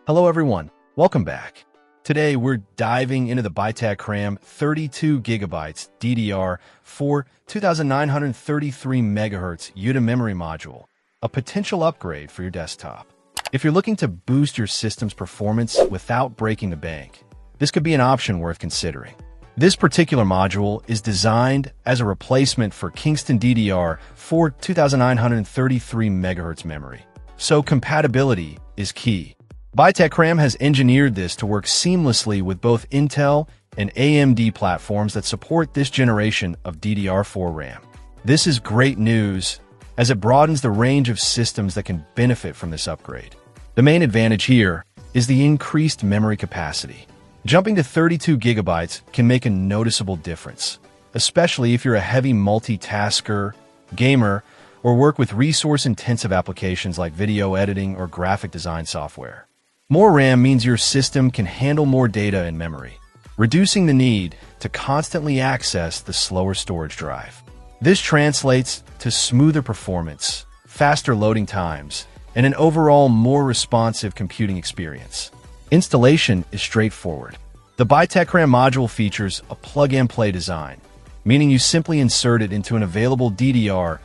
Hello everyone, welcome back. Today we're diving into the BytecRAM 32GB DDR4 2933MHz UDA memory module, a potential upgrade for your desktop. If you're looking to boost your system's performance without breaking the bank, this could be an option worth considering. This particular module is designed as a replacement for Kingston DDR4 2933MHz memory, so compatibility is key. BytecRAM has engineered this to work seamlessly with both Intel and AMD platforms that support this generation of DDR4 RAM. This is great news, as it broadens the range of systems that can benefit from this upgrade. The main advantage here is the increased memory capacity. Jumping to 32 gigabytes can make a noticeable difference, especially if you're a heavy multitasker, gamer, or work with resource-intensive applications like video editing or graphic design software. More RAM means your system can handle more data in memory, reducing the need to constantly access the slower storage drive. This translates to smoother performance, faster loading times, and an overall more responsive computing experience. Installation is straightforward. The BytecRAM module features a plug-and-play design, meaning you simply insert it into an available DDR4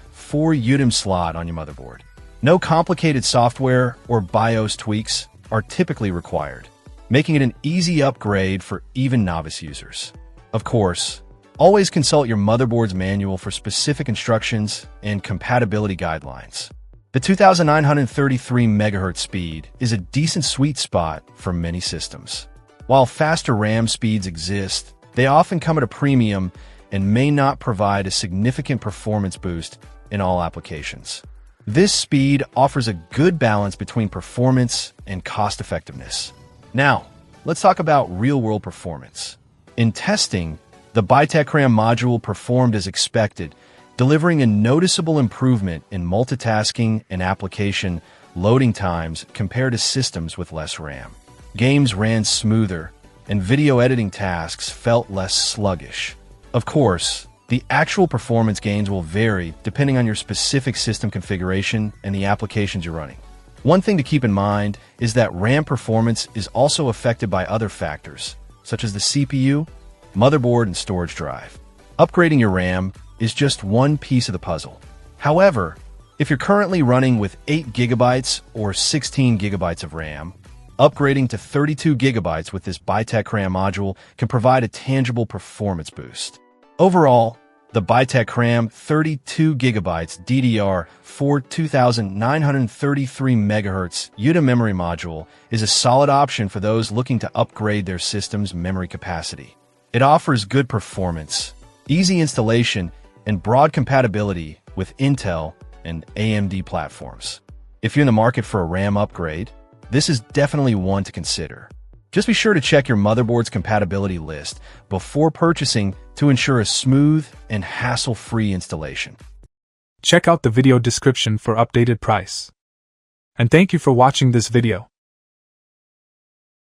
UDIMM slot on your motherboard. No complicated software or BIOS tweaks are typically required, making it an easy upgrade for even novice users. Of course, always consult your motherboard's manual for specific instructions and compatibility guidelines. The 2933 MHz speed is a decent sweet spot for many systems. While faster RAM speeds exist, they often come at a premium and may not provide a significant performance boost in all applications. This speed offers a good balance between performance and cost-effectiveness. Now, let's talk about real-world performance. In testing, the BytecRAM module performed as expected, delivering a noticeable improvement in multitasking and application loading times compared to systems with less RAM. Games ran smoother, and video editing tasks felt less sluggish. Of course, the actual performance gains will vary depending on your specific system configuration and the applications you're running. One thing to keep in mind is that RAM performance is also affected by other factors, such as the CPU, motherboard, and storage drive. Upgrading your RAM is just one piece of the puzzle. However, if you're currently running with 8 GB or 16 GB of RAM, upgrading to 32 GB with this BytecRAM module can provide a tangible performance boost. Overall, the BytecRAM 32GB DDR4 2933MHz UDA memory module is a solid option for those looking to upgrade their system's memory capacity. It offers good performance, easy installation, and broad compatibility with Intel and AMD platforms. If you're in the market for a RAM upgrade, this is definitely one to consider. Just be sure to check your motherboard's compatibility list before purchasing to ensure a smooth and hassle-free installation. Check out the video description for updated price. And thank you for watching this video.